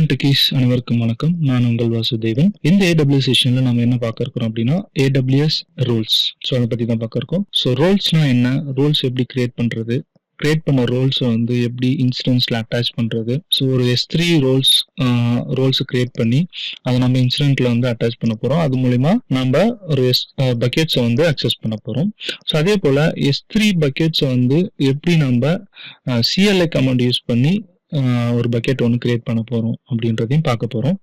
தமிழன் டெக்கீஸ் அனைவருக்கும் வணக்கம். நான் உங்கள் வாசுதேவன். இந்த AWS செஷன்ல நம்ம என்ன பார்க்க இருக்கிறோம் அப்படின்னா AWS ரோல்ஸ். ஸோ அதை பற்றி தான் பார்க்க இருக்கோம். ஸோ ரோல்ஸ்னா என்ன, ரோல்ஸ் எப்படி கிரியேட் பண்ணுறது, கிரியேட் பண்ண ரோல்ஸை வந்து எப்படி இன்சிடென்ட்ஸில் அட்டாச் பண்ணுறது. ஸோ ஒரு S3 ரோல்ஸை கிரியேட் பண்ணி அதை நம்ம இன்சிடென்ட்ல வந்து அட்டாச் பண்ண போகிறோம். அது மூலிமா நம்ம ஒரு பக்கெட்ஸை வந்து அக்சஸ் பண்ண போகிறோம். ஸோ அதே போல் S3 பக்கெட்ஸை வந்து எப்படி நம்ம CLI கமாண்ட் யூஸ் பண்ணி ஒரு பக்கெட் ஒன்று கிரியேட் பண்ண போகிறோம் அப்படின்றதையும் பார்க்க போகிறோம்.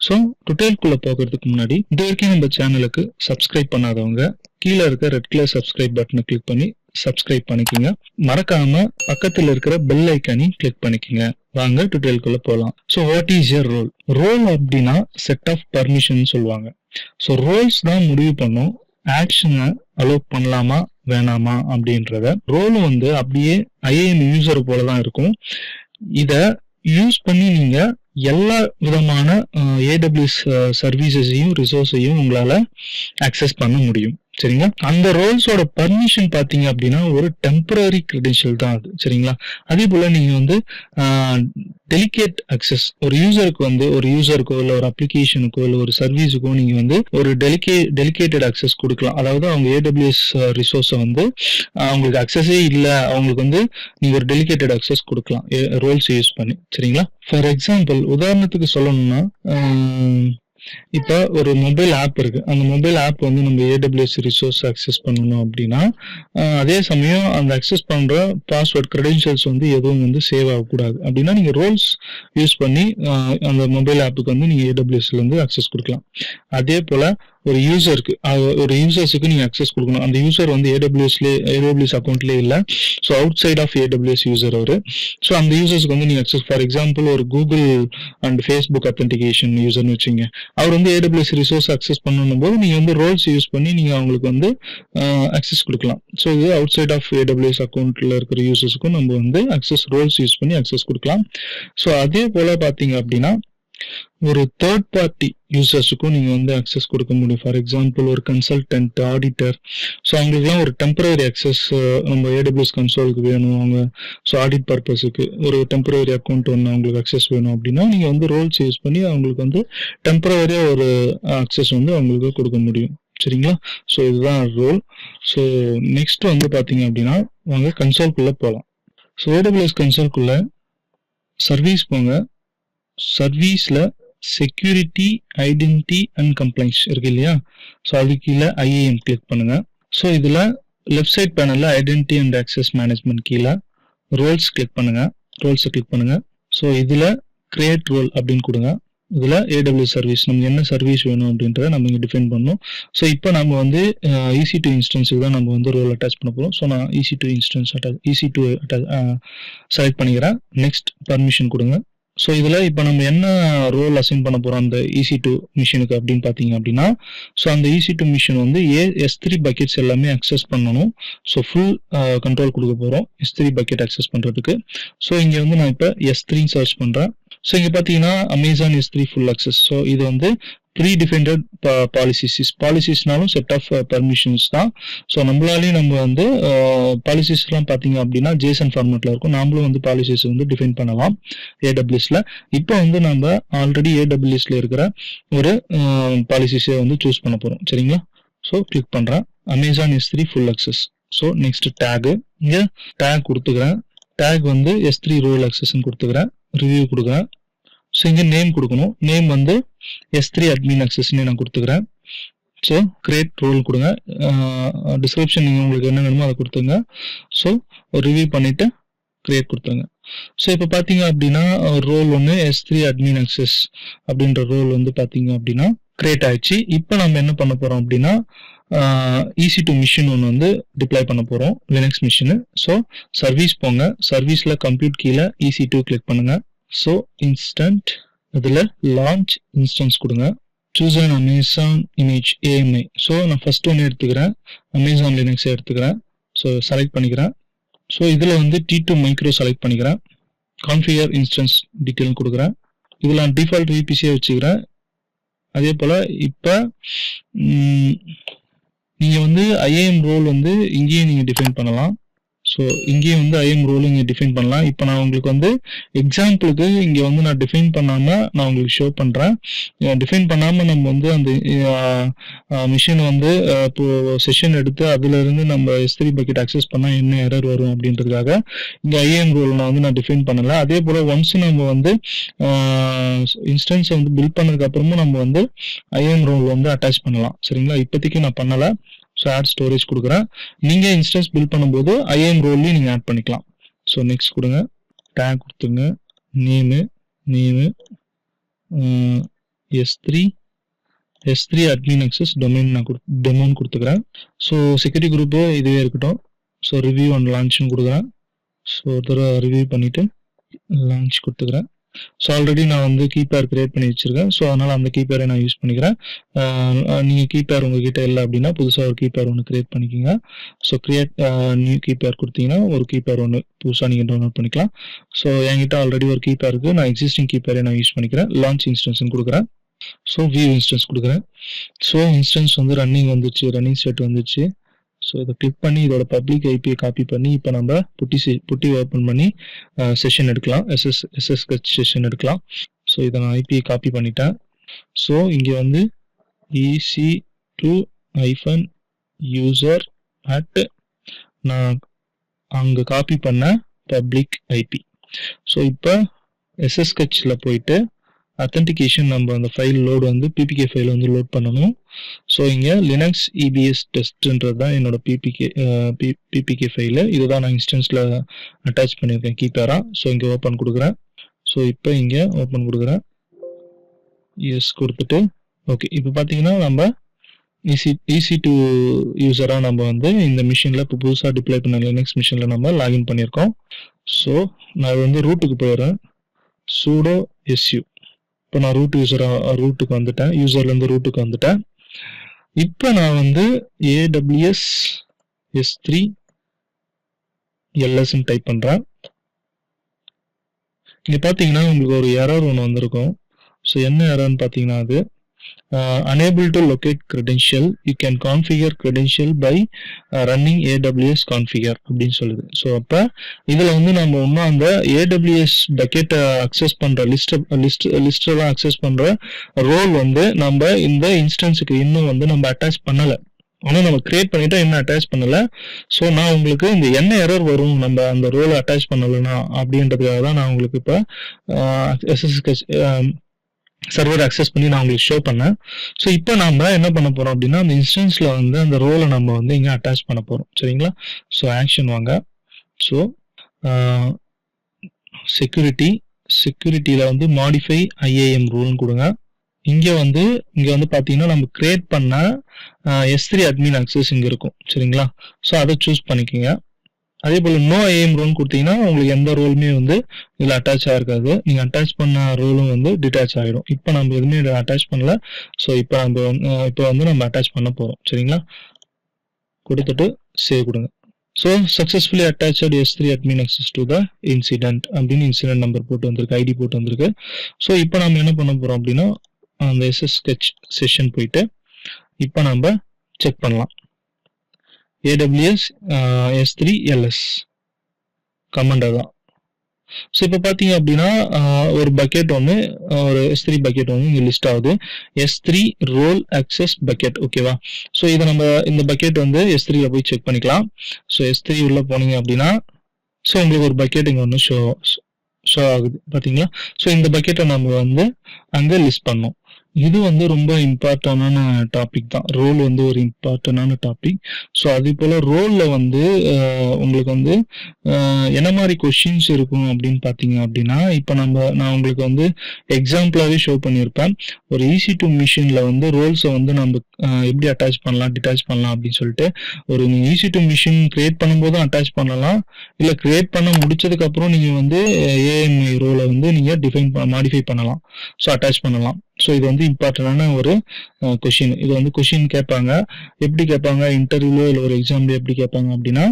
ஸோ டுட்டோரியல்குள்ளே போகிறதுக்கு முன்னாடி இது வரைக்கும் நம்ம சேனலுக்கு சப்ஸ்கிரைப் பண்ணாதவங்க கீழே இருக்க ரெட் கலர் சப்ஸ்கிரைப் பட்டனை கிளிக் பண்ணி சப்ஸ்கிரைப் பண்ணிக்கோங்க. மறக்காம பக்கத்தில் இருக்கிற பெல் ஐக்கானையும் கிளிக் பண்ணிக்கோங்க. வாங்க டுட்டோரியல்குள்ளே போகலாம். So what is your role? Role அப்படின்னா செட் ஆஃப் பர்மிஷன் சொல்லுவாங்க. ஸோ ரோல்ஸ் தான் முடிவு பண்ணும் ஆக்ஷனை அலோவ் பண்ணலாமா வேணாமா அப்படின்றத. ரோல் வந்து அப்படியே IAM யூசர் போல தான் இருக்கும். இத யூஸ் பண்ணி நீங்க எல்லா விதமான AWS சர்வீசஸையும் ரிசோர்ஸையும் உங்களால அக்சஸ் பண்ண முடியும். சரிங்களா? அந்த ரோல்ஸோட பர்மிஷன் பாத்தீங்க அப்படின்னா ஒரு டெம்பரரி கிரெடென்ஷியல் தான் அது. சரிங்களா? அதே போல நீங்க வந்து டெலிகேட் அக்சஸ் ஒரு யூசருக்கோ இல்ல ஒரு அப்ளிகேஷனுக்கோ இல்ல ஒரு சர்வீஸுக்கோ நீங்க வந்து ஒரு டெலிகேட்டட் அக்சஸ் கொடுக்கலாம். அதாவது அவங்க AWS ரிசோர்ஸை வந்து அவங்களுக்கு அக்சஸே இல்லை, அவங்களுக்கு வந்து நீங்க ஒரு டெலிகேட்டட் அக்சஸ் கொடுக்கலாம் ரோல்ஸ் யூஸ் பண்ணி. சரிங்களா? ஃபார் எக்ஸாம்பிள் உதாரணத்துக்கு சொல்லணும்னா இப்போ ஒரு மொபைல் ஆப் இருக்கு. அந்த மொபைல் ஆப் வந்து நம்ம AWS ரிசோர்ஸ் அக்சஸ் பண்ணணும் அப்படின்னா அதே சமயம் அந்த அக்சஸ் பண்ற பாஸ்வேர்ட் கிரெடென்ஷியல்ஸ் வந்து எதுவும் வந்து சேவ் ஆகக்கூடாது அப்படின்னா நீங்க ரோல்ஸ் யூஸ் பண்ணி அந்த மொபைல் ஆப்புக்கு வந்து நீங்க AWSல இருந்து அக்சஸ் கொடுக்கலாம். அதே போல ஒரு யூசர்ஸுக்கு நீங்க அக்சஸ் கொடுக்கணும். அந்த யூசர் வந்து AWS அக்கௌண்ட்லேயே இல்லை. So outside of AWS user அவரு. ஸோ அந்த யூசர்ஸ்க்கு வந்து நீங்க அக்சஸ், ஃபார் எக்ஸாம்பிள் ஒரு கூகுள் அண்ட் ஃபேஸ்புக் அத்தன்டிகேஷன் யூசர்னு வச்சுங்க. அவர் வந்து AWS ரிசோர்ஸ் அக்சஸ் பண்ணணும் போது நீங்க வந்து ரோல்ஸ் யூஸ் பண்ணி நீங்க அவங்களுக்கு வந்து அக்சஸ் கொடுக்கலாம். ஸோ இது அவுட் சைட் ஆஃப் AWS அக்கௌண்ட்ல இருக்கிற யூசர்ஸுக்கும் நம்ம வந்து அக்சஸ் ரோல்ஸ் யூஸ் பண்ணி அக்சஸ் கொடுக்கலாம். ஸோ அதே போல பாத்தீங்க அப்படின்னா ஒரு தேர்ட் பார்ட்டி யூசர்ஸுக்கும் நீங்க வந்து அக்சஸ் கொடுக்க முடியும். ஃபார் எக்ஸாம்பிள் ஒரு கன்சல்டன்ட், ஆடிட்டர். ஸோ அவங்களுக்குலாம் ஒரு டெம்பரரி அக்சஸ் நம்ம AWS கன்சோலுக்கு வேணும். அவங்க ஸோ ஆடிட் பர்பஸுக்கு ஒரு டெம்பரரி அக்கௌண்ட் ஒன்று அவங்களுக்கு அக்சஸ் வேணும் அப்படின்னா நீங்க வந்து ரோல்ஸ் யூஸ் பண்ணி அவங்களுக்கு வந்து டெம்பரரியா ஒரு அக்சஸ் வந்து அவங்களுக்கு கொடுக்க முடியும். சரிங்களா? ஸோ இதுதான் ரோல். ஸோ நெக்ஸ்ட் வந்து பாத்தீங்க அப்படின்னா வாங்க கன்சோல்குள்ள போகலாம். ஸோ AWS கன்சோல்குள்ள சர்வீஸ் போங்க. சர்வீஸ்ல செக்யூரிட்டி, ஐடென்டிட்டி அண்ட் கம்ப்ளைண்ட்ஸ் இருக்கு இல்லையா? ஸோ அது கீழே IAM கிளிக் பண்ணுங்க. ஸோ இதுல லெஃப்ட் சைட் பேனல்ல ஐடென்டிட்டி அண்ட் ஆக்சஸ் மேனேஜ்மெண்ட் கீழே ரோல்ஸ் கிளிக் பண்ணுங்க. ரோல்ஸை கிளிக் பண்ணுங்க. ஸோ இதுல கிரியேட் ரோல் அப்படின்னு கொடுங்க. இதுல AWS சர்வீஸ் நம்ம என்ன சர்வீஸ் வேணும் அப்படின்றத நம்ம இங்க டிஃபைன் பண்ணணும். ஸோ இப்போ நம்ம வந்து EC2 இன்ஸ்டன்ஸுக்கு தான் நம்ம வந்து ரோல் அட்டாச் பண்ண போறோம். ஸோ நான் EC2 இன்ஸ்டன்ஸ் EC2 செலக்ட் பண்ணிக்கிறேன். நெக்ஸ்ட் பர்மிஷன் கொடுங்க. ஸோ இதுல இப்போ நம்ம என்ன ரோல் அசைன் பண்ண போறோம் அந்த EC2 மிஷினுக்கு அப்படின்னு பாத்தீங்க அப்படின்னா ஸோ அந்த EC2 மிஷின் வந்து S3 பக்கெட்ஸ் எல்லாமே அக்சஸ் பண்ணணும். ஸோ ஃபுல் கண்ட்ரோல் கொடுக்க போறோம் S3 பக்கெட் அக்சஸ் பண்றதுக்கு. ஸோ இங்க வந்து நான் இப்போ S3 சர்ச் பண்றேன். ஸோ இங்க பாத்தீங்கன்னா Amazon S3 full access. So இது வந்து ப்ரீ டிஃபைன்ட் பாலிசிஸ்னாலும் செட் ஆஃப் பர்மிஷன்ஸ் தான். ஸோ நம்மளாலேயும் நம்ம வந்து பாலிசிஸ்லாம் பார்த்தீங்க அப்படின்னா JSON ஃபார்மேட்ல இருக்கும். நாமளும் வந்து பாலிசிஸ் வந்து டிஃபைன் பண்ணலாம் AWSல. இப்போ வந்து நம்ம ஆல்ரெடி AWSல இருக்கிற ஒரு பாலிசிஸை வந்து சூஸ் பண்ண போறோம். சரிங்களா? ஸோ கிளிக் பண்றேன். Amazon S3 full access. So next take, இங்க டேக் கொடுத்துக்கிறேன். டேக் வந்து S3 ரோல் அக்சஸ்ன்னு கொடுத்துக்கிறேன். ரிவ்யூ கொடுக்குறேன். ஸோ இங்கே நேம் கொடுக்கணும். நேம் வந்து S3 அட்மின் அக்சஸ்ன்னு நான் கொடுத்துக்கிறேன். ஸோ கிரியேட் ரோல் கொடுங்க. டிஸ்கிரிப்ஷன் நீங்கள் உங்களுக்கு என்ன வேணுமோ அதை கொடுத்துங்க. ஸோ ரிவ்யூ பண்ணிட்டு கிரியேட் கொடுத்துருங்க. ஸோ இப்போ பார்த்தீங்க அப்படின்னா ரோல் ஒன்று S3 அட்மின் அக்சஸ் அப்படின்ற ரோல் வந்து பார்த்தீங்க அப்படின்னா கிரியேட் ஆயிடுச்சு. இப்போ நம்ம என்ன பண்ண போறோம் அப்படின்னா EC2 மிஷின் ஒன்று வந்து டிப்ளாய் பண்ண போறோம், லினக்ஸ் மிஷின். ஸோ சர்வீஸ் போங்க. சர்வீஸ்ல கம்ப்யூட் கீழே EC2 கிளிக் பண்ணுங்க. ஸோ இன்ஸ்டன்ட் இதில் லான்ச் இன்ஸ்டன்ஸ் கொடுங்க. Choose an Amazon image AMI. So நான் ஃபர்ஸ்ட் ஒன்று எடுத்துக்கிறேன், அமேசான் லினக்ஸ் எடுத்துக்கிறேன். ஸோ செலக்ட் பண்ணிக்கிறேன். ஸோ இதில் வந்து T2 மைக்ரோ செலக்ட் பண்ணிக்கிறேன். கான்ஃபிகர் இன்ஸ்டன்ஸ் டீட்டெயில் கொடுக்குறேன். இதில் நான் டிஃபால்ட் VPCயை வச்சுக்கிறேன். அதே போல் இப்போ நீங்கள் வந்து IAM ரோல் வந்து இங்கேயே நீங்கள் டிஃபைன் பண்ணலாம். ஸோ இங்கேயும் வந்து ஐஎம் ரோல் இங்கே டிஃபைன் பண்ணலாம். இப்போ நான் உங்களுக்கு வந்து எக்ஸாம்பிளுக்கு இங்கே வந்து நான் டிஃபைன் பண்ணாமல் நான் உங்களுக்கு ஷோ பண்ணுறேன். டிஃபைன் பண்ணாமல் நம்ம வந்து அந்த மிஷின் வந்து இப்போ செஷன் எடுத்து அதுலேருந்து நம்ம S3 பக்கெட் அக்சஸ் பண்ணால் என்ன எரர் வரும் அப்படின்றதுக்காக இங்கே ஐஎம் ரோல் நான் டிஃபைன் பண்ணலை. அதே போல் ஒன்ஸ் நம்ம வந்து இன்ஸ்டன்ஸை வந்து பில்ட் பண்ணதுக்கப்புறமும் நம்ம வந்து ஐஎம் ரோல் வந்து அட்டாச் பண்ணலாம். சரிங்களா, இப்போதைக்கு நான் பண்ணலை. ஸோ ஆட் ஸ்டோரேஜ் கொடுக்குறேன். நீங்கள் இன்ஸ்டன்ஸ் பில்ட் பண்ணும்போது ஐஎம் ரோல்லையும் நீங்கள் ஆட் பண்ணிக்கலாம். ஸோ நெக்ஸ்ட் கொடுங்க, டேக் கொடுத்துங்க, name S3 admin access domain நான் டெமோன்னு கொடுத்துக்கிறேன். ஸோ செக்யூரிட்டி குரூப்பு இதுவே இருக்கட்டும். ஸோ ரிவ்யூ அண்ட் லான்ச்னு கொடுக்குறேன். ஸோ ஒரு தடவை ரிவ்யூ பண்ணிவிட்டு லான்ச் கொடுத்துக்கிறேன். ஸோ ஆல்ரெடி நான் வந்து கீபேர் கிரியேட் பண்ணி வச்சுருக்கேன். ஸோ அதனால் அந்த கீபேரை நான் யூஸ் பண்ணிக்கிறேன். நீங்கள் கீபேர் உங்ககிட்ட இல்லை அப்படின்னா புதுசாக ஒரு கீபேர் ஒன்று கிரியேட் பண்ணிக்கோங்க. ஸோ கிரியேட் நியூ கீபேர் கொடுத்தீங்கன்னா ஒரு கீபேர் ஒன்று புதுசாக நீங்கள் டவுன்லோட் பண்ணிக்கலாம். ஸோ என்கிட்ட ஆல்ரெடி ஒரு கீபேர் இருக்குது. நான் எக்ஸிஸ்டிங் கீபேரை நான் யூஸ் பண்ணிக்கிறேன். லான்ச் இன்ஸ்டன்ஸ்னு கொடுக்குறேன். ஸோ வியூ இன்ஸ்டன்ஸ் கொடுக்குறேன். ஸோ இன்ஸ்டன்ஸ் வந்து ரன்னிங் வந்துச்சு, ரன்னிங் ஸ்டேட் வந்துச்சு. ஸோ இதை கிளிக் பண்ணி இதோட பப்ளிக் ஐபியை காப்பி பண்ணி இப்போ நம்ம புட்டி ஓப்பன் பண்ணி செஷன் எடுக்கலாம். SSH செஷன் எடுக்கலாம். ஸோ இதை நான் ஐபியை காப்பி பண்ணிட்டேன். ஸோ இங்கே வந்து EC2-user நான் அங்கே காப்பி பண்ண பப்ளிக் ஐபி. ஸோ இப்போ SSH போயிட்டு அத்தன்டிகேஷன் நம்ம அந்த ஃபைல் லோடு வந்து PPK ஃபைல் வந்து லோட் பண்ணணும். ஸோ இங்கே லினக்ஸ் EBS டெஸ்ட்ன்றது தான் என்னோட PPK ஃபைலு. இதுதான் நான் இன்ஸ்டன்ஸில் அட்டாச் பண்ணியிருக்கேன் கீப்பராக. ஸோ இங்கே ஓப்பன் கொடுக்குறேன். ஸோ இப்போ இங்கே ஓப்பன் கொடுக்குறேன், எஸ் கொடுத்துட்டு ஓகே. இப்போ பார்த்தீங்கன்னா நம்ம EC2 யூஸராக நம்ம வந்து இந்த மிஷினில் இப்போ புதுசாக டிப்ளை பண்ண லினக்ஸ் மிஷினில் நம்ம லாகின் பண்ணியிருக்கோம். ஸோ நான் வந்து ரூட்டுக்கு போயிடுறேன். sudo su. இப்போ நான் ரூட்டுக்கு வந்துட்டேன், யூசர்லேருந்து ரூட்டுக்கு வந்துட்டேன். இப்போ நான் வந்து AWS S3 LS டைப் பண்ணுறேன். இங்கே பார்த்தீங்கன்னா உங்களுக்கு ஒரு எரர் ஒன்று வந்திருக்கும். ஸோ என்ன எரர்னு பார்த்தீங்கன்னா அது unable to locate credential, you can configure credential by running AWS configure அப்படின்னு சொல்லுது. ஸோ அப்போ இதில் வந்து நம்ம இன்னும் அந்த AWS பக்கெட்டை அக்சஸ் பண்ணுற லிஸ்டெல்லாம் அக்சஸ் பண்ணுற ரோல் வந்து நம்ம இந்த இன்ஸ்டன்ஸுக்கு இன்னும் வந்து நம்ம அட்டாச் பண்ணலை. ஆனால் நம்ம கிரியேட் பண்ணிட்டா இன்னும் அட்டாச் பண்ணலை. ஸோ நான் உங்களுக்கு இந்த என்ன எரர் வரும் நம்ம அந்த ரோலை அட்டாச் பண்ணலைன்னா அப்படின்றதுக்காக தான் நான் உங்களுக்கு இப்போ SSH சர்வர் அக்சஸ் பண்ணி நான் உங்களுக்கு ஷோ பண்ணேன். ஸோ இப்போ நம்ம என்ன பண்ண போகிறோம் அப்படின்னா அந்த இன்ஸ்டன்ஸில் வந்து அந்த ரோலை நம்ம வந்து இங்கே அட்டாச் பண்ண போகிறோம். சரிங்களா, ஸோ ஆக்ஷன் வாங்க. ஸோ செக்யூரிட்டியில் வந்து மாடிஃபை IAM ரூல்னு கொடுங்க. இங்கே வந்து பார்த்தீங்கன்னா நம்ம கிரியேட் பண்ண S3 அட்மின் அக்சஸ் இங்கே இருக்கும். சரிங்களா, ஸோ அதை சூஸ் பண்ணிக்கோங்க. அதே போல் நோ ஐஎம் ரோல் கொடுத்தீங்கன்னா உங்களுக்கு எந்த ரோலுமே வந்து இதில் அட்டாச் ஆகிருக்காது. நீங்கள் அட்டாச் பண்ண ரோலும் வந்து டிட்டாச் ஆகிடும். இப்போ நம்ம எதுவுமே அட்டாச் பண்ணல. ஸோ இப்போ வந்து நம்ம அட்டாச் பண்ண போகிறோம். சரிங்களா, கொடுத்துட்டு சேவ் கொடுங்க. So successfully attached S3 admin access to the incident அப்படின்னு இன்சிடென்ட் நம்பர் போட்டு வந்திருக்கு, ஐடி போட்டு வந்திருக்கு. ஸோ இப்போ நம்ம என்ன பண்ண போகிறோம் அப்படின்னா அந்த SSH செஷன் போயிட்டு இப்போ நம்ம செக் பண்ணலாம். AWS S3 LS கமாண்ட் தான். ஸோ இப்போ பார்த்தீங்க அப்படின்னா ஒரு பக்கெட் ஒன்று, ஒரு S3 பக்கெட் ஒன்று இங்கே லிஸ்ட் ஆகுது. S3 role access bucket. ஓகேவா, ஸோ இதை நம்ம இந்த பக்கெட் வந்து S3ல போய் செக் பண்ணிக்கலாம். ஸோ S3 உள்ள போனீங்க அப்படின்னா ஸோ உங்களுக்கு ஒரு பக்கெட் இங்கே ஒன்று ஷோ ஆகுது பார்த்தீங்களா. ஸோ இந்த பக்கெட்டை நம்ம வந்து அங்கே லிஸ்ட் பண்ணோம். இது வந்து ரொம்ப இம்பார்ட்டண்டான டாபிக் தான். ரோல் வந்து ஒரு இம்பார்ட்டண்டான டாபிக். ஸோ அதே போல் ரோலில் வந்து உங்களுக்கு வந்து என்ன மாதிரி கொஷின்ஸ் இருக்கும் அப்படின்னு பார்த்தீங்க அப்படின்னா இப்போ நான் உங்களுக்கு வந்து எக்ஸாம்பிளாகவே ஷோ பண்ணியிருப்பேன். ஒரு EC2 மிஷினில் வந்து ரோல்ஸை வந்து நம்ம எப்படி அட்டாச் பண்ணலாம், டிட்டாச் பண்ணலாம் அப்படின்னு சொல்லிட்டு ஒரு EC2 மிஷின் கிரியேட் பண்ணும்போதும் அட்டாச் பண்ணலாம், இல்லை கிரியேட் பண்ண முடிச்சதுக்கப்புறம் நீங்கள் வந்து AMI ரோலை வந்து நீங்கள் மாடிஃபை பண்ணலாம், ஸோ அட்டாச் பண்ணலாம். ஸோ இது வந்து இம்பார்ட்டண்டான ஒரு கொஷின். இது வந்து கொஷின் கேட்பாங்க. எப்படி கேட்பாங்க, இன்டர்வியூலோ இல்லை ஒரு எக்ஸாம்ல எப்படி கேட்பாங்க அப்படின்னா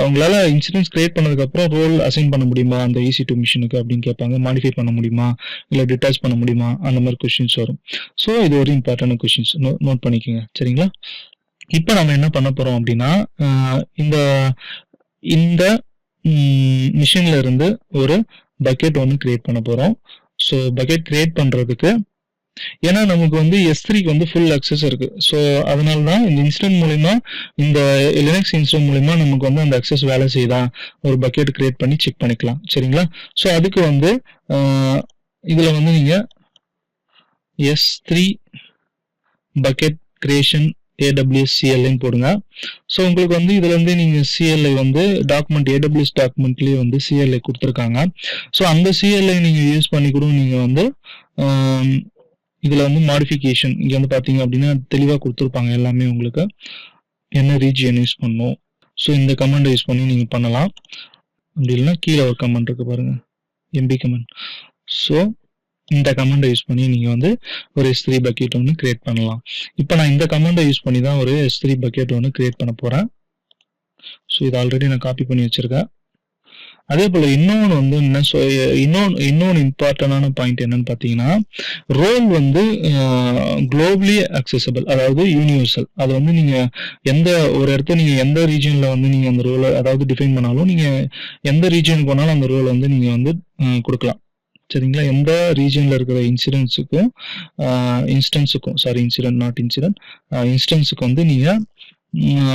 உங்களால் இன்சிடென்ட்ஸ் கிரியேட் பண்ணதுக்கப்புறம் ரோல் அசைன் பண்ண முடியுமா அந்த EC2 மிஷினுக்கு அப்படின்னு கேட்பாங்க. மாடிஃபை பண்ண முடியுமா, இல்லை டிட்டாச் பண்ண முடியுமா, அந்த மாதிரி கொஷின்ஸ் வரும். ஸோ இது ஒரு இம்பார்ட்டன்ட் கொஷின்ஸ், நோட் பண்ணிக்கோங்க. சரிங்களா, இப்போ நம்ம என்ன பண்ண போகிறோம் அப்படின்னா இந்த இந்த மிஷின்ல இருந்து ஒரு பக்கெட் ஒன்று கிரியேட் பண்ண போறோம். ஸோ பக்கெட் கிரியேட் பண்றதுக்கு, ஏன்னா நமக்கு வந்து S3க்கு வந்து ஃபுல் அக்சஸ் இருக்கு. ஸோ அதனால தான் இந்த இன்ஸ்டன்ட் மூலிமா, இந்த லினக்ஸ் இன்ஸ்டன்ட் மூலிமா நமக்கு வந்து அந்த அக்சஸ் வேலை செய்யுதா ஒரு பக்கெட் கிரியேட் பண்ணி செக் பண்ணிக்கலாம். சரிங்களா? ஸோ அதுக்கு வந்து இதுல வந்து நீங்க S3 bucket creation AWS CLI போடுங்க. ஸோ உங்களுக்கு வந்து இதுல இருந்து நீங்க CLI வந்து டாக்குமெண்ட் AWS டாக்குமெண்ட்லயே வந்து CLI கொடுத்துருக்காங்க. ஸோ அந்த CLI நீங்க யூஸ் பண்ணி கூட நீங்க வந்து இதுல வந்து மாடிஃபிகேஷன் இங்க வந்து பாத்தீங்க அப்படின்னா தெளிவா கொடுத்துருப்பாங்க எல்லாமே உங்களுக்கு என்ன ரீஜியன் யூஸ் பண்ணணும். ஸோ இந்த கமாண்டை யூஸ் பண்ணி நீங்க பண்ணலாம். அப்படி இல்லைன்னா கீழே ஒரு கமாண்ட் இருக்கு பாருங்க, MB கமாண்ட். ஸோ இந்த கமாண்டை யூஸ் பண்ணி நீங்க வந்து ஒரு S3 பக்கெட் ஒன்று கிரியேட் பண்ணலாம். இப்போ நான் இந்த கமாண்டை யூஸ் பண்ணி தான் ஒரு S3 பக்கெட் ஒன்று கிரியேட் பண்ண போறேன். ஸோ இது ஆல்ரெடி நான் காப்பி பண்ணி வச்சிருக்கேன். அதே போல இன்னொன்று வந்து என்ன, இன்னொன்று இம்பார்ட்டன்டான பாயிண்ட் என்னன்னு பார்த்தீங்கன்னா, ரோல் வந்து குளோபலி அக்சசபிள், அதாவது யூனிவர்சல். அது வந்து நீங்க எந்த ஒரு இடத்த நீங்க எந்த ரீஜன்ல வந்து நீங்க அந்த ரோலை அதாவது டிஃபைன் பண்ணாலும், நீங்க எந்த ரீஜனுக்கு போனாலும் அந்த ரோலை வந்து நீங்க வந்து கொடுக்கலாம். சரிங்களா? எந்த ரீஜன்ல இருக்கிற இன்சிடென்ட்ஸுக்கும் இன்ஸ்டன்ஸுக்கு வந்து நீங்க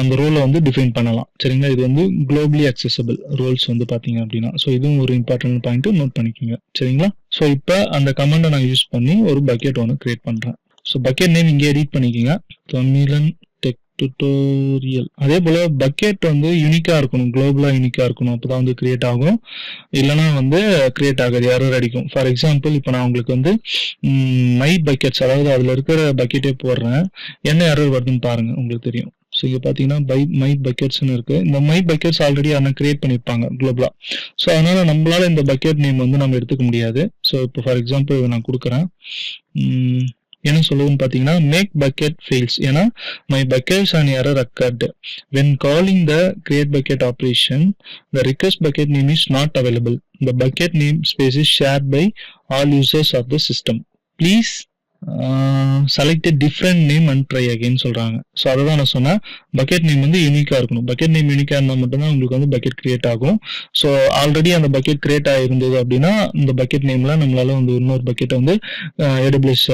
அந்த ரோலை வந்து டிஃபைன் பண்ணலாம். சரிங்களா? இது வந்து குளோபலி அக்சசபிள் ரோல்ஸ் வந்து பாத்தீங்க அப்படின்னா. ஸோ இதுவும் ஒரு இம்பார்ட்டன்ட் பாயிண்ட், நோட் பண்ணிக்கோங்க. சரிங்களா? ஸோ இப்போ அந்த கமாண்டை நான் யூஸ் பண்ணி ஒரு பக்கெட் ஒன்று கிரியேட் பண்றேன். ஸோ பக்கெட் நேம் இங்கே எடிட் பண்ணிக்கோங்க, தமிழன் டெக் டுட்டோரியல். அதே போல பக்கெட் வந்து யூனிக்கா இருக்கணும், குளோபலா யூனிக்கா இருக்கணும். அப்பதான் வந்து கிரியேட் ஆகும், இல்லைன்னா வந்து கிரியேட் ஆகாது, எரர் அடிக்கும். ஃபார் எக்ஸாம்பிள் இப்போ நான் உங்களுக்கு வந்து மை பக்கெட்ஸ், அதாவது அதுல இருக்கிற பக்கெட்டே போடுறேன், என்ன எரர் வருதுன்னு பாருங்க, உங்களுக்கு தெரியும். ஸோ இங்கே பார்த்தீங்கன்னா மை பக்கெட்ஸ்னு இருக்கு. இந்த மை பக்கெட்ஸ் ஆல்ரெடி ஆனால் கிரியேட் பண்ணியிருப்பாங்க குளோபலா. ஸோ அதனால நம்மளால இந்த பக்கெட் நேம் வந்து நம்ம எடுத்துக்க முடியாது. ஸோ இப்போ ஃபார் எக்ஸாம்பிள் நான் கொடுக்குறேன், என்ன சொல்லுதுன்னு பார்த்தீங்கன்னா மேக் பக்கெட் ஃபெயில்ஸ், ஏன்னா my buckets and error accord when calling the create bucket operation the request bucket name is not available, the bucket name space is shared by all users of the system, please select a different name and try again சொல்றாங்க. So அதை தான் நான் சொன்னேன், bucket name வந்து யூனிக்கா இருக்கணும். Bucket name யூனிக்கா இருந்தால் மட்டும்தான் உங்களுக்கு வந்து பக்கெட் கிரியேட் ஆகும். ஸோ ஆல்ரெடி அந்த பக்கெட் கிரியேட் ஆகிருந்தது அப்படின்னா இந்த பக்கெட் நேம்ல நம்மளால வந்து இன்னொரு பக்கெட்டை வந்து AWS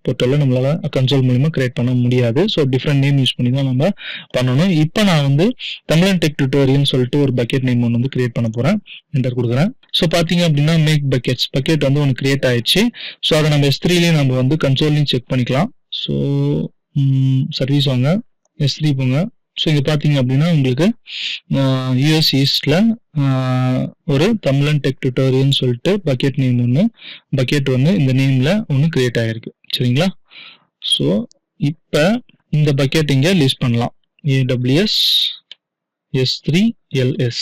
போர்ட்டலில் நம்மளால கன்சோல் மூலியமா கிரியேட் பண்ண முடியாது. ஸோ டிஃப்ரெண்ட் நேம் யூஸ் பண்ணி தான் நம்ம பண்ணணும். இப்போ நான் வந்து தமிழன் டெக் டுட்டோரியல்னு சொல்லிட்டு ஒரு பக்கெட் நேம் ஒன்று வந்து கிரியேட் பண்ண போறேன். என்டர் கொடுக்குறேன். ஸோ பார்த்தீங்க அப்படின்னா மேக் பக்கெட்ஸ் பக்கெட் வந்து ஒன்று கிரியேட் ஆயிடுச்சு. ஸோ அதை நம்ம S3லயே நம்ம வந்து கன்சோல்லையும் செக் பண்ணிக்கலாம். ஸோ சர்வீஸ் வாங்க, S3 போங்க. ஸோ இங்கே பார்த்தீங்க அப்படின்னா உங்களுக்கு US ஈஸ்ட்ல ஒரு தமிழன் டெக் டுட்டோரியல்னு சொல்லிட்டு பக்கெட் நேம் பக்கெட் ஒன்று இந்த நேம்ல ஒன்று கிரியேட் ஆயிருக்கு. சரிங்களா? ஸோ இப்போ இந்த பக்கெட் இங்கே லிஸ்ட் பண்ணலாம், AWS S3 LS.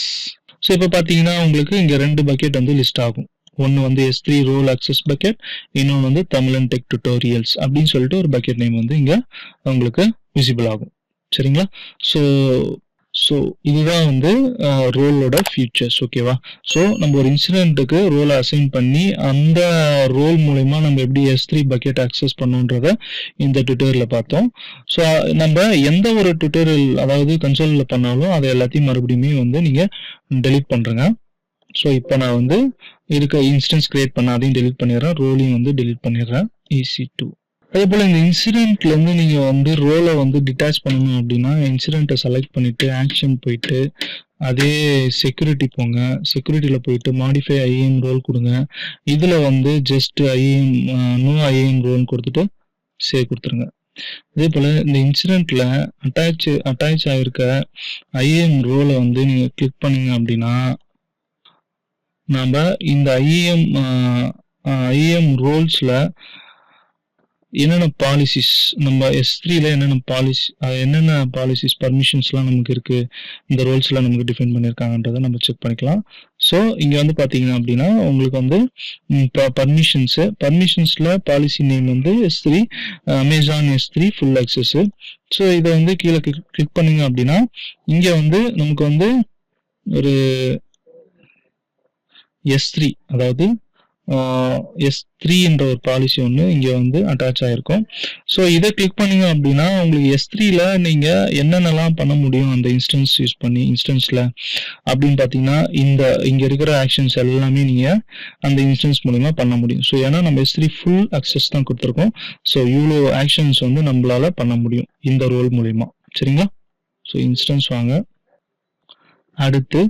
ஸோ இப்போ பார்த்தீங்கன்னா உங்களுக்கு இங்கே 2 பக்கெட் வந்து லிஸ்ட் ஆகும். ஒன்று வந்து S3 ரோல் அக்சஸ் பக்கெட், இன்னொன்று வந்து தமிழன் டெக் டுட்டோரியல்ஸ் அப்படின்னு சொல்லிட்டு ஒரு பக்கெட் நேம் வந்து இங்கே உங்களுக்கு விசிபிள் ஆகும். சரிங்களா? ஸோ இதுதான் வந்து ரோலோட ஃபியூச்சர்ஸ். ஓகேவா? ஸோ நம்ம ஒரு இன்சிடென்ட்டுக்கு ரோலை அசைன் பண்ணி அந்த ரோல் மூலமா நம்ம எப்படி S3 பக்கெட் அக்சஸ் பண்ணோன்றத இந்த டுட்டோரியல்ல பார்த்தோம். ஸோ நம்ம எந்த ஒரு டுட்டோரியல் அதாவது கன்சோலில் பண்ணாலும் அதை எல்லாத்தையும் மறுபடியுமே வந்து நீங்க டெலீட் பண்றேங்க. ஸோ இப்போ நான் வந்து இருக்க இன்ஸ்டன்ஸ் கிரியேட் பண்ண அதையும் டெலீட் பண்ணிடுறேன், ரோலையும் வந்து டெலீட் பண்ணிடுறேன், EC2. அதே போல இந்த இன்சிடென்ட்ல இருந்து நீங்க வந்து ரோலை வந்து டிட்டாச் பண்ணணும் அப்படின்னா இன்சிடென்ட்டை செலக்ட் பண்ணிட்டு ஆக்ஷன் போயிட்டு அதே செக்யூரிட்டி போங்க, செக்யூரிட்டியில போயிட்டு மாடிஃபை IAM ரோல் கொடுங்க. இதுல வந்து ஜஸ்ட் நோ IAM ரோல் கொடுத்துட்டு சேவ் கொடுத்துருங்க. அதே போல இந்த இன்சிடென்ட்ல அட்டாச் ஆயிருக்க IAM ரோலை வந்து நீங்க கிளிக் பண்ணீங்க அப்படின்னா நாம இந்த IAM ரோல்ஸ்ல என்னென்ன பாலிசிஸ் நம்ம S3ல என்னென்ன பாலிசிஸ் பர்மிஷன்ஸ்லாம் நமக்கு இருக்கு, இந்த ரோல்ஸ்லாம் நமக்கு டிஃபைன் பண்ணியிருக்காங்கன்றதை நம்ம செக் பண்ணிக்கலாம். ஸோ இங்க வந்து பாத்தீங்கன்னா அப்படின்னா உங்களுக்கு வந்து பர்மிஷன்ஸ்ல பாலிசி நேம் வந்து S3 Amazon S3 full access. So இதை வந்து கீழே கிளிக் பண்ணீங்க அப்படின்னா இங்க வந்து நமக்கு வந்து ஒரு S3 அதாவது S3 என்ற ஒரு பாலிசி ஒன்று இங்கே வந்து அட்டாச் ஆகிருக்கும். ஸோ இதை கிளிக் பண்ணீங்க அப்படின்னா உங்களுக்கு S3ல நீங்கள் என்னென்னலாம் பண்ண முடியும் அந்த இன்ஸ்டன்ஸில் அப்படின்னு பார்த்தீங்கன்னா இங்கே இருக்கிற ஆக்ஷன்ஸ் எல்லாமே நீங்கள் அந்த இன்ஸ்டன்ஸ் மூலிமா பண்ண முடியும். ஸோ ஏன்னா நம்ம S3 ஃபுல் அக்சஸ் தான் கொடுத்துருக்கோம். ஸோ இவ்வளோ ஆக்ஷன்ஸ் வந்து நம்மளால பண்ண முடியும் இந்த ரோல் மூலிமா. சரிங்களா? ஸோ இன்ஸ்டன்ஸ் வாங்க. அடுத்து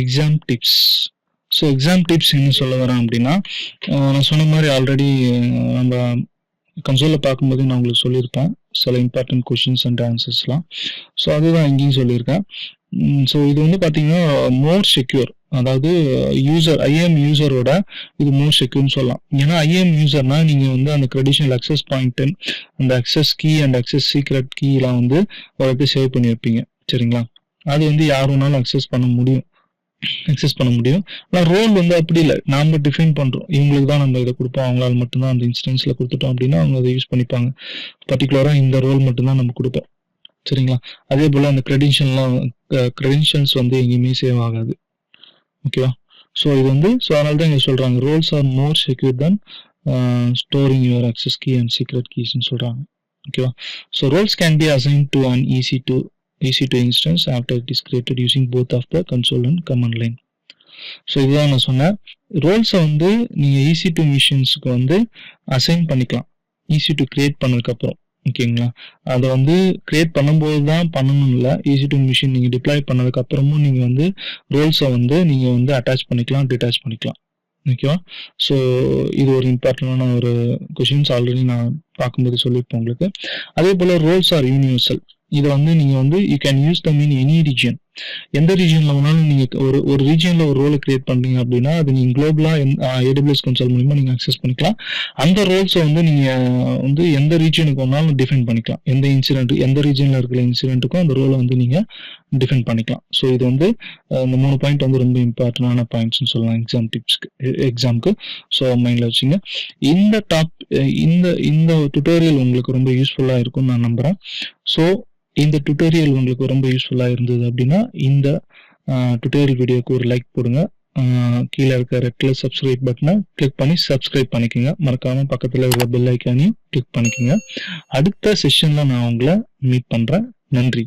exam tips. So exam tips என்ன சொல்ல வரேன் அப்படின்னா, நான் சொன்ன மாதிரி ஆல்ரெடி நம்ம கன்சோலில் பார்க்கும்போது நான் உங்களுக்கு சொல்லியிருப்பேன் சில இம்பார்ட்டன்ட் கொஷின்ஸ் அண்ட் ஆன்சர்ஸ்லாம். ஸோ அதுதான் இங்கேயும் சொல்லியிருக்கேன். ஸோ இது வந்து பார்த்தீங்கன்னா மோர் செக்யூர், அதாவது ஐஏஎம் யூசரோட இது மோர் செக்யூர்னு சொல்லலாம். ஏன்னா ஐஏஎம் யூசர்னா நீங்கள் வந்து அந்த க்ரெடிஷனல் அக்சஸ் பாயிண்ட்டு, அந்த access key and access secret கீலாம் வந்து ஒரு சேவ் பண்ணியிருப்பீங்க. சரிங்களா? அது வந்து யார் வேணாலும் அக்சஸ் பண்ண முடியும். ஆனால் ரோல் வந்து அப்படி இல்லை, நாம டிஃபைன் பண்றோம். இவங்களுக்கு தான் நம்ம இதை கொடுப்போம், அவங்களால மட்டும்தான் அந்த இன்ஸ்டன்ஸ்ல கொடுத்துட்டோம் அப்படின்னா அவங்க அதை யூஸ் பண்ணிப்பாங்க. பர்டிகுலரா இந்த ரோல் மட்டும்தான் நம்ம கொடுப்போம். சரிங்களா? அதே போல அந்த கிரெடென்ஷியல்ஸ் வந்து எங்கேயுமே சேவ் ஆகாது. ஓகேவா? ஸோ இது வந்து அதனால தான் இங்க சொல்றாங்க roles are more secure than storing your access key and secret கீஸ்ன்னு சொல்றாங்க. ஓகேவா? So roles can be assign to an EC2 instance after it is created using both of the console and command line. So இதுதான் நான் சொன்னேன். ரோல்ஸை வந்து நீங்கள் EC2 மிஷின்ஸுக்கு வந்து assign பண்ணிக்கலாம் EC2 கிரியேட் பண்ணதுக்கப்புறம். ஓகேங்களா? அதை வந்து கிரியேட் பண்ணும்போது தான் பண்ணணும் இல்லை, EC2 மிஷின் நீங்கள் டிப்ளாய் பண்ணதுக்கப்புறமும் நீங்கள் வந்து ரோல்ஸை வந்து நீங்கள் வந்து அட்டாச் பண்ணிக்கலாம், டிட்டாச் பண்ணிக்கலாம். ஓகேவா? ஸோ இது ஒரு இம்பார்ட்டண்டான ஒரு கொஷின்ஸ் ஆல்ரெடி நான் பார்க்கும்போது சொல்லியிருப்பேன் உங்களுக்கு. அதே போல் ரோல்ஸ் ஆர் யூனிவர்சல். இதை வந்து நீங்கள் வந்து you can use them in any region. எந்த ரீஜியனில் வேணாலும் நீங்கள் ஒரு ரீஜியனில் ஒரு ரோலை கிரியேட் பண்ணுறீங்க அப்படின்னா அது நீங்கள் குளோபலாக AWS கன்சோல் மூலிமா நீங்கள் அக்சஸ் பண்ணிக்கலாம். அந்த ரோல்ஸை வந்து நீங்கள் வந்து எந்த ரீஜியனுக்கு வேணாலும் டிஃபைன் பண்ணிக்கலாம். எந்த ரீஜியனில் இருக்கிற இன்சிடென்ட்டுக்கும் அந்த ரோலை வந்து நீங்கள் டிஃபைன் பண்ணிக்கலாம். ஸோ இது வந்து இந்த 3 பாயிண்ட் வந்து ரொம்ப இம்பார்ட்டண்டான பாயிண்ட்ஸ்னு சொல்லலாம் எக்ஸாமுக்கு. ஸோ மைண்டில் வச்சுங்க. இந்த டுட்டோரியல் உங்களுக்கு ரொம்ப யூஸ்ஃபுல்லாக இருக்கும்னு நான் நம்புகிறேன். ஸோ இந்த டுட்டோரியல் உங்களுக்கு ரொம்ப யூஸ்ஃபுல்லாக இருந்தது அப்படின்னா இந்த டுட்டோரியல் வீடியோக்கு ஒரு லைக் போடுங்க. கீழே இருக்க ரெட் கலர் சப்ஸ்கிரைப் பட்டனை கிளிக் பண்ணி சப்ஸ்கிரைப் பண்ணிக்கோங்க. மறக்காமல் பக்கத்தில் இருக்கிற பெல் ஐக்கானையும் கிளிக் பண்ணிக்கோங்க. அடுத்த செஷனில் நான் உங்களை மீட் பண்ணுறேன். நன்றி.